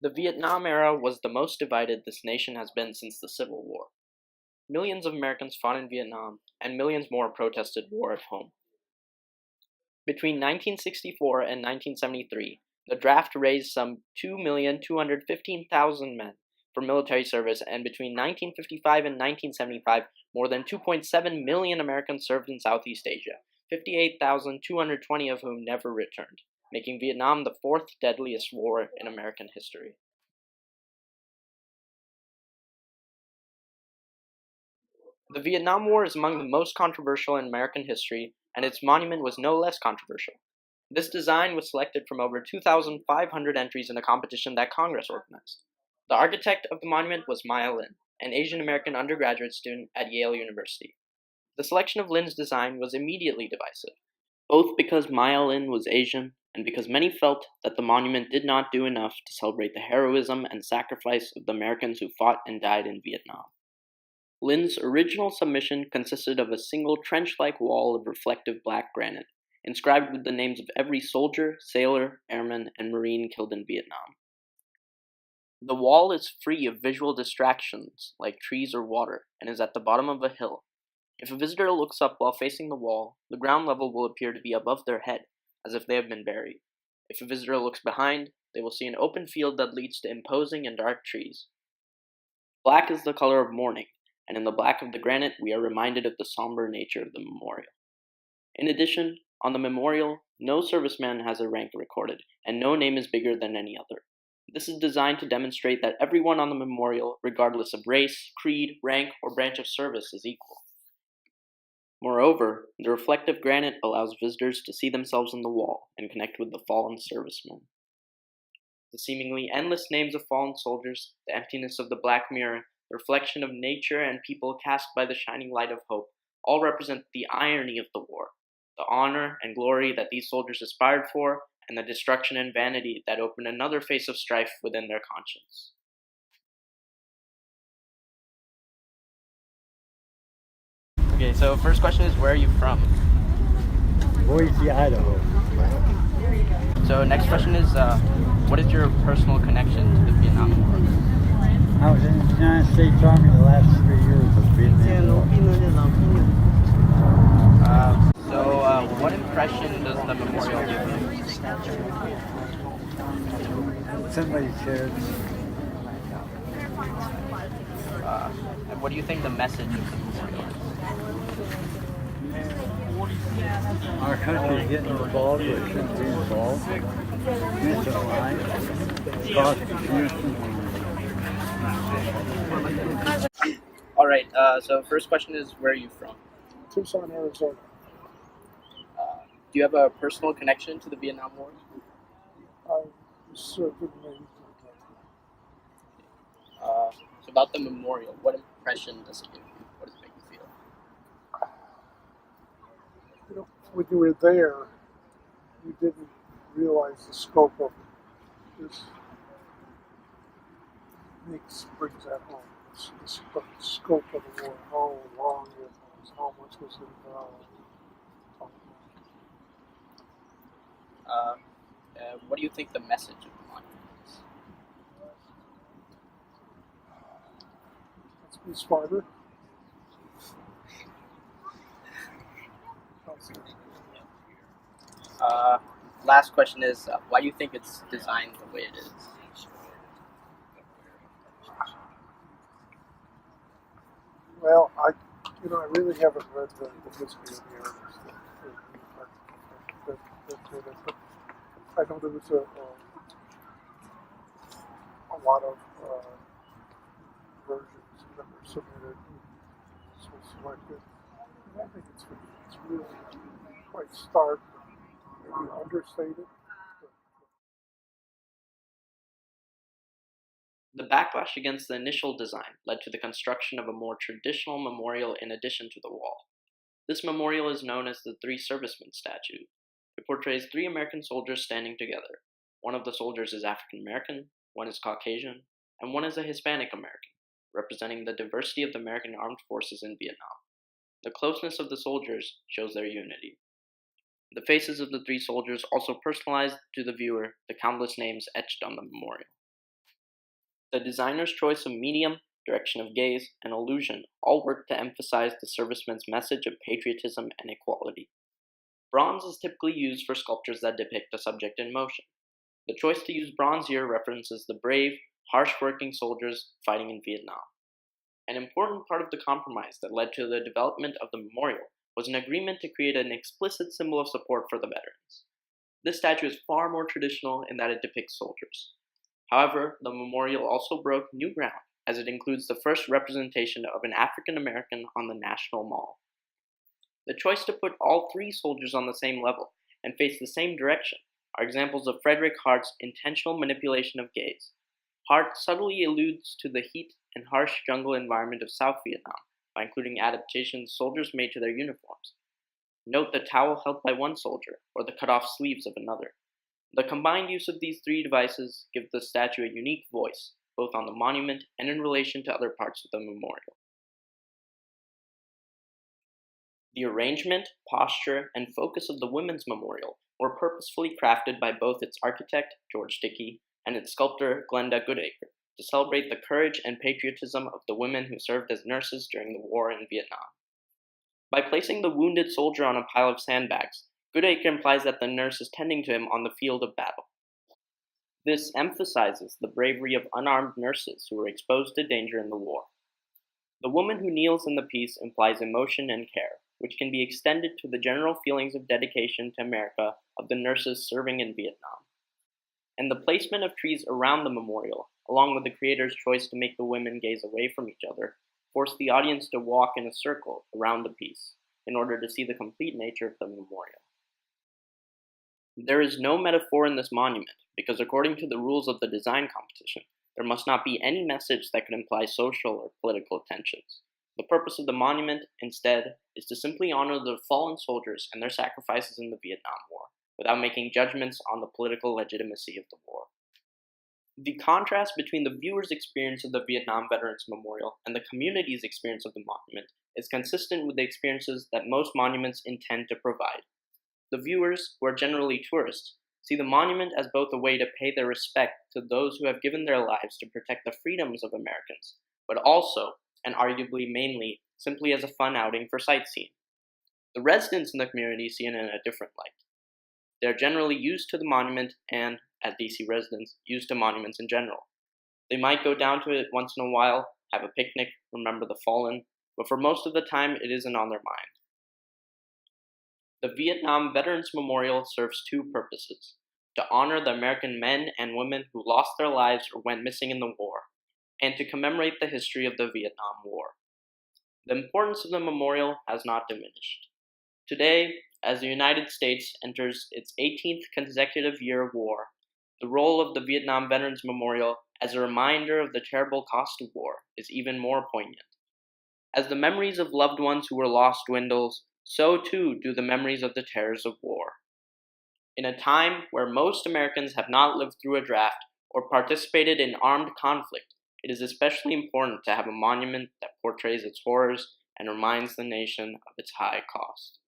The Vietnam era was the most divided this nation has been since the Civil War. Millions of Americans fought in Vietnam, and millions more protested war at home. Between 1964 and 1973, the draft raised some 2,215,000 men for military service, and between 1955 and 1975, more than 2.7 million Americans served in Southeast Asia, 58,220 of whom never returned, making Vietnam the fourth deadliest war in American history. The Vietnam War is among the most controversial in American history, and its monument was no less controversial. This design was selected from over 2,500 entries in a competition that Congress organized. The architect of the monument was Maya Lin, an Asian American undergraduate student at Yale University. The selection of Lin's design was immediately divisive, both because Maya Lin was Asian and because many felt that the monument did not do enough to celebrate the heroism and sacrifice of the Americans who fought and died in Vietnam. Lin's original submission consisted of a single trench-like wall of reflective black granite, inscribed with the names of every soldier, sailor, airman, and marine killed in Vietnam. The wall is free of visual distractions like trees or water, and is at the bottom of a hill. If a visitor looks up while facing the wall, the ground level will appear to be above their head, as if they have been buried. If a visitor looks behind, they will see an open field that leads to imposing and dark trees. Black is the color of mourning, and in the black of the granite we are reminded of the somber nature of the memorial. In addition, on the memorial, no serviceman has a rank recorded, and no name is bigger than any other. This is designed to demonstrate that everyone on the memorial, regardless of race, creed, rank, or branch of service, is equal. Moreover, the reflective granite allows visitors to see themselves in the wall and connect with the fallen servicemen. The seemingly endless names of fallen soldiers, the emptiness of the black mirror, the reflection of nature and people cast by the shining light of hope, all represent the irony of the war, the honor and glory that these soldiers aspired for, and the destruction and vanity that opened another face of strife within their conscience. Okay, so first question is, where are you from? Boise, Idaho. So next question is, what is your personal connection to the Vietnam War? I was in the United States Army the last 3 years of Vietnam War. What impression does the memorial give you? Somebody said, And what do you think the message of the memorial is? our country's getting involved, or shouldn't be involved. Innocent lives, prosecution. Alright, so first question is, where are you from? Tucson, Arizona. Do you have a personal connection to the Vietnam War? I served in the Navy. So about the memorial, what impression does it give you? What does it make you feel? You know, when you were there, you didn't realize the scope of it. This brings that home. The scope of the war, how long it was, how much was involved. What do you think the message of the monument is? Let's be smarter. Last question is, why do you think it's designed the way it is? Well, I really haven't read the history of the Air Force. But I know there was a lot of versions that were submitted. This was selected. And I think it's really quite stark, maybe understated. The backlash against the initial design led to the construction of a more traditional memorial in addition to the wall. This memorial is known as the Three Servicemen statue. It portrays 3 American soldiers standing together. One of the soldiers is African American, one is Caucasian, and one is a Hispanic American, representing the diversity of the American armed forces in Vietnam. The closeness of the soldiers shows their unity. The faces of the 3 soldiers also personalized to the viewer the countless names etched on the memorial. The designer's choice of medium, direction of gaze, and illusion all work to emphasize the serviceman's message of patriotism and equality. Bronze is typically used for sculptures that depict a subject in motion. The choice to use bronze here references the brave, harsh working soldiers fighting in Vietnam. An important part of the compromise that led to the development of the memorial was an agreement to create an explicit symbol of support for the veterans. This statue is far more traditional in that it depicts soldiers. However, the memorial also broke new ground, as it includes the first representation of an African American on the National Mall. The choice to put all three soldiers on the same level and face the same direction are examples of Frederick Hart's intentional manipulation of gaze. Hart subtly alludes to the heat and harsh jungle environment of South Vietnam by including adaptations soldiers made to their uniforms. Note the towel held by one soldier or the cut-off sleeves of another. The combined use of these three devices gives the statue a unique voice, both on the monument and in relation to other parts of the memorial. The arrangement, posture, and focus of the women's memorial were purposefully crafted by both its architect, George Dickey, and its sculptor, Glenda Goodacre, to celebrate the courage and patriotism of the women who served as nurses during the war in Vietnam. By placing the wounded soldier on a pile of sandbags, Goodacre implies that the nurse is tending to him on the field of battle. This emphasizes the bravery of unarmed nurses who were exposed to danger in the war. The woman who kneels in the piece implies emotion and care, which can be extended to the general feelings of dedication to America of the nurses serving in Vietnam. And the placement of trees around the memorial, along with the creator's choice to make the women gaze away from each other, forced the audience to walk in a circle around the piece in order to see the complete nature of the memorial. There is no metaphor in this monument because, according to the rules of the design competition, there must not be any message that could imply social or political tensions. The purpose of the monument, instead, is to simply honor the fallen soldiers and their sacrifices in the Vietnam War, without making judgments on the political legitimacy of the war. The contrast between the viewer's experience of the Vietnam Veterans Memorial and the community's experience of the monument is consistent with the experiences that most monuments intend to provide. The viewers, who are generally tourists, see the monument as both a way to pay their respect to those who have given their lives to protect the freedoms of Americans, but also, and arguably mainly, simply as a fun outing for sightseeing. The residents in the community see it in a different light. They are generally used to the monument and, as DC residents, used to monuments in general. They might go down to it once in a while, have a picnic, remember the fallen, but for most of the time it isn't on their mind. The Vietnam Veterans Memorial serves two purposes: to honor the American men and women who lost their lives or went missing in the war, and to commemorate the history of the Vietnam War. The importance of the memorial has not diminished. Today, as the United States enters its 18th consecutive year of war, the role of the Vietnam Veterans Memorial as a reminder of the terrible cost of war is even more poignant. As the memories of loved ones who were lost dwindles, so too do the memories of the terrors of war. In a time where most Americans have not lived through a draft or participated in armed conflict, it is especially important to have a monument that portrays its horrors and reminds the nation of its high cost.